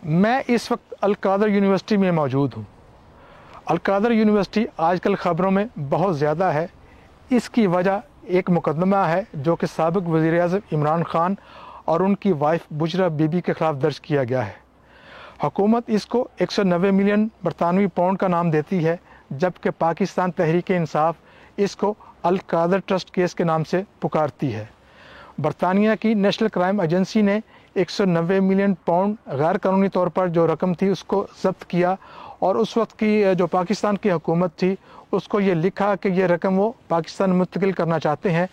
मैं इस वक्त अल-कादर यूनिवर्सिटी में मौजूद हूँ। अल-कादर यूनिवर्सिटी आजकल ख़बरों में बहुत ज़्यादा है। इसकी वजह एक मुकदमा है जो कि साबिक़ वज़ीर-ए-आज़म इमरान ख़ान और उनकी वाइफ बुशरा बीबी के ख़िलाफ़ दर्ज किया गया है। हुकूमत इसको 190 मिलियन बरतानवी पाउंड का नाम देती है, जबकि पाकिस्तान तहरीक-ए-इंसाफ़ इसको अल-कादर ट्रस्ट केस के नाम से पुकारती है। बरतानिया की नेशनल क्राइम एजेंसी ने 190 मिलियन पाउंड गैर कानूनी तौर पर जो रकम थी उसको ज़ब्त किया और उस वक्त की जो पाकिस्तान की हुकूमत थी उसको ये लिखा कि ये रकम वो पाकिस्तान मुंतकिल करना चाहते हैं।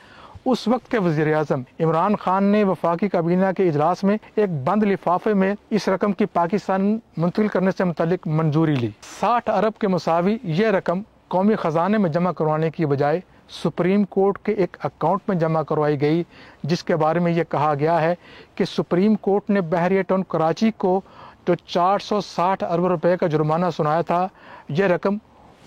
उस वक्त के वज़ीर-ए-आज़म इमरान ख़ान ने वफाकी काबीना के इजलास में एक बंद लिफाफे में इस रकम की पाकिस्तान मुंतकिल करने से मुतल्लिक मंजूरी ली। 60 अरब के मुसावी ये रकम कौमी ख़जाने में जमा करवाने की बजाय सुप्रीम कोर्ट के एक अकाउंट में जमा करवाई गई, जिसके बारे में ये कहा गया है कि सुप्रीम कोर्ट ने बहरिया टाउन कराची को जो 460 अरब रुपए का जुर्माना सुनाया था, यह रकम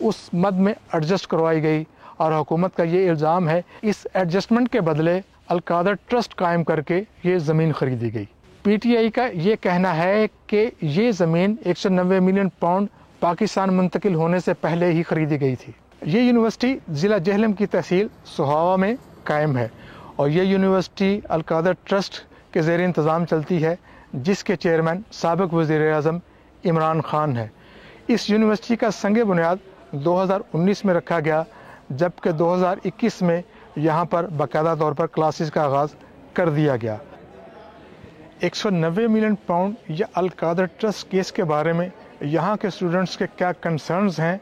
उस मद में एडजस्ट करवाई गई और हुकूमत का ये इल्ज़ाम है इस एडजस्टमेंट के बदले अल-कादर ट्रस्ट कायम करके ये ज़मीन खरीदी गई। PTI का ये कहना है कि ये ज़मीन 190 मिलियन पाउंड पाकिस्तान मुंतकिल होने से पहले ही खरीदी गई थी। ये यूनिवर्सिटी ज़िला जेहलम की तहसील सोहावा में कायम है और ये यूनिवर्सिटी अल-कादर ट्रस्ट के ज़ेर इंतज़ाम चलती है, जिसके चेयरमैन साबिक़ वज़ीर-ए-आज़म इमरान ख़ान है। इस यूनिवर्सिटी का संग बुनियाद 2019 में रखा गया, जबकि 2021 में यहाँ पर बाकायदा तौर पर क्लासेस का आगाज़ कर दिया गया। 190 मिलियन पाउंड या अल-कादर ट्रस्ट केस के बारे में यहाँ के स्टूडेंट्स के क्या कंसर्न्स हैं,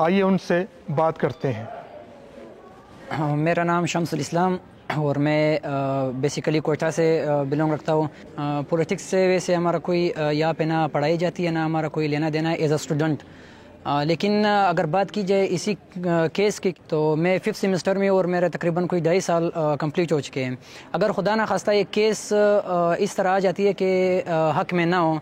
आइए उनसे बात करते हैं। मेरा नाम शम्सुल इस्लाम और मैं बेसिकली कोयटा से बिलोंग रखता हूँ। पॉलिटिक्स से वैसे हमारा कोई यहाँ पे ना पढ़ाई जाती है ना हमारा कोई लेना देना है एज अ स्टूडेंट। लेकिन अगर बात की जाए इसी केस की तो मैं 5th सेमेस्टर में और मेरा तकरीबन कोई 2.5 साल कंप्लीट हो चुके हैं। अगर खुदा ना खास्ता ये केस इस तरह आ जाती है कि हक में ना हो,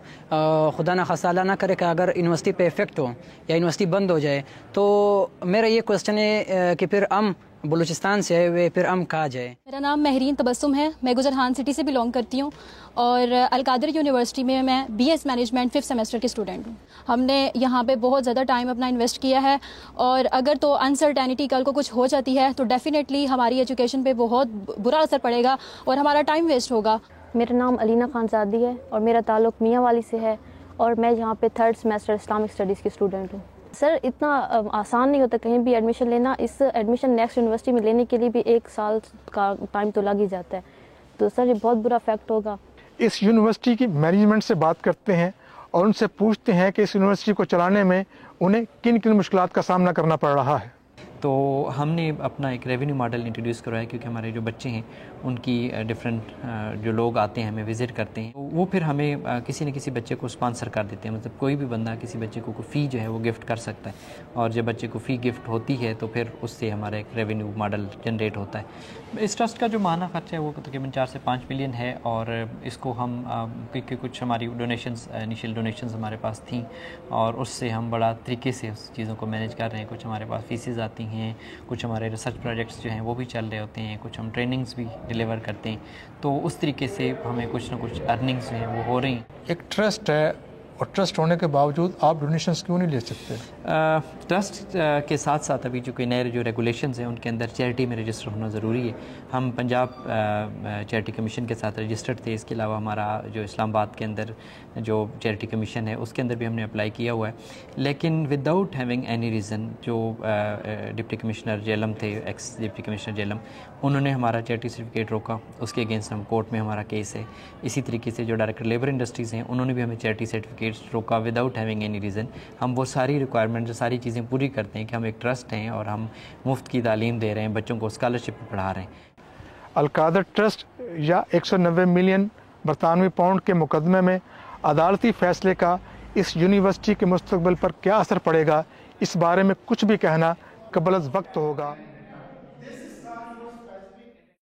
खुदा ना खास्ता अल्लाह ना करे कि अगर यूनिवर्सिटी पे इफेक्ट हो या यूनिवर्सिटी बंद हो जाए, तो मेरा ये क्वेश्चन है कि फिर हम बलूचिस्तान से आए हुए फिर हम कहाँ जाए। मेरा नाम महरीन तबस्सुम है, मैं गुजरहान सिटी से बिलोंग करती हूँ और अल-कादर यूनिवर्सिटी में मैं BS मैनेजमेंट 5th सेमेस्टर की स्टूडेंट हूँ। हमने यहाँ पे बहुत ज़्यादा टाइम अपना इन्वेस्ट किया है और अगर तो अनसर्टेनिटी कल को कुछ हो जाती है तो डेफिनेटली हमारी एजुकेशन पे बहुत बुरा असर पड़ेगा और हमारा टाइम वेस्ट होगा। मेरा नाम अलीना खानजादी है और मेरा ताल्लुक़ मियाँ वाली से है और मैं यहाँ पे 3rd सेमेस्टर इस्लामिक स्टडीज़ की स्टूडेंट हूँ। सर, इतना आसान नहीं होता कहीं भी एडमिशन लेना। इस एडमिशन नेक्स्ट यूनिवर्सिटी में लेने के लिए भी 1 साल का टाइम तो लग ही जाता है, तो सर ये बहुत बुरा इफेक्ट होगा। इस यूनिवर्सिटी की मैनेजमेंट से बात करते हैं और उनसे पूछते हैं कि इस यूनिवर्सिटी को चलाने में उन्हें किन किन मुश्किलात का सामना करना पड़ रहा है। तो हमने अपना एक रेवेन्यू मॉडल इंट्रोड्यूस करवाया, क्योंकि हमारे जो बच्चे हैं उनकी डिफरेंट जो लोग आते हैं हमें विज़िट करते हैं, वो फिर हमें किसी न किसी बच्चे को स्पॉन्सर कर देते हैं। मतलब कोई भी बंदा किसी बच्चे को फ़ी जो है वो गिफ्ट कर सकता है और जब बच्चे को फ़ी गिफ्ट होती है तो फिर उससे हमारा एक रेवेन्यू मॉडल जनरेट होता है। इस ट्रस्ट का जो माहाना खर्चा है वो तकरीबन 4 से 5 मिलियन है और इसको हम क्योंकि कुछ हमारी डोनेशंस इनिशियल डोनेशंस हमारे पास थी और उससे हम बड़ा तरीके से उस चीज़ों को मैनेज कर रहे हैं। कुछ हमारे पास फीसेस आती हैं, कुछ हमारे रिसर्च प्रोजेक्ट्स जो हैं वो भी चल रहे होते हैं, कुछ हम ट्रेनिंग्स भी डिलीवर करते हैं, तो उस तरीके से हमें कुछ ना कुछ अर्निंग्स जो हैं वो हो रही हैं। एक ट्रस्ट है और ट्रस्ट होने के बावजूद आप डोनेशंस क्यों नहीं ले सकते? ट्रस्ट के साथ साथ अभी जो कोई नए जो रेगुलेशंस हैं उनके अंदर चैरिटी में रजिस्टर होना ज़रूरी है। हम पंजाब चैरिटी कमीशन के साथ रजिस्टर्ड थे। इसके अलावा हमारा जो इस्लामाबाद के अंदर जो चैरिटी कमीशन है उसके अंदर भी हमने अप्लाई किया हुआ है, लेकिन विदाउट हैविंग एनी रीज़न जो डिप्टी कमिश्नर जेलम थे, एक्स डिप्टी कमिश्नर जेलम, उन्होंने हमारा चैरिटी सर्टिफिकेट रोका। उसके अगेंस्ट हम कोर्ट में हमारा केस है। इसी तरीके से जो डायरेक्टर लेबर इंडस्ट्रीज़ हैं उन्होंने भी हमें चैरिटी सर्टिफिकेट रोका विदाउट हैविंग एनी रीज़न। हम वो सारी रिक्वायरमेंट जो सारी चीज़ें पूरी करते हैं कि हम एक ट्रस्ट हैं और हम मुफ्त की तालीम दे रहे हैं, बच्चों को स्कॉलरशिप पर पढ़ा रहे हैं। अल-कादर ट्रस्ट या 190 मिलियन बरतानवी पाउंड के मुकदमे में अदालती फ़ैसले का इस यूनिवर्सिटी के मुस्तकबिल पर क्या असर पड़ेगा, इस बारे में कुछ भी कहना क़ब्ल अज़ वक्त होगा।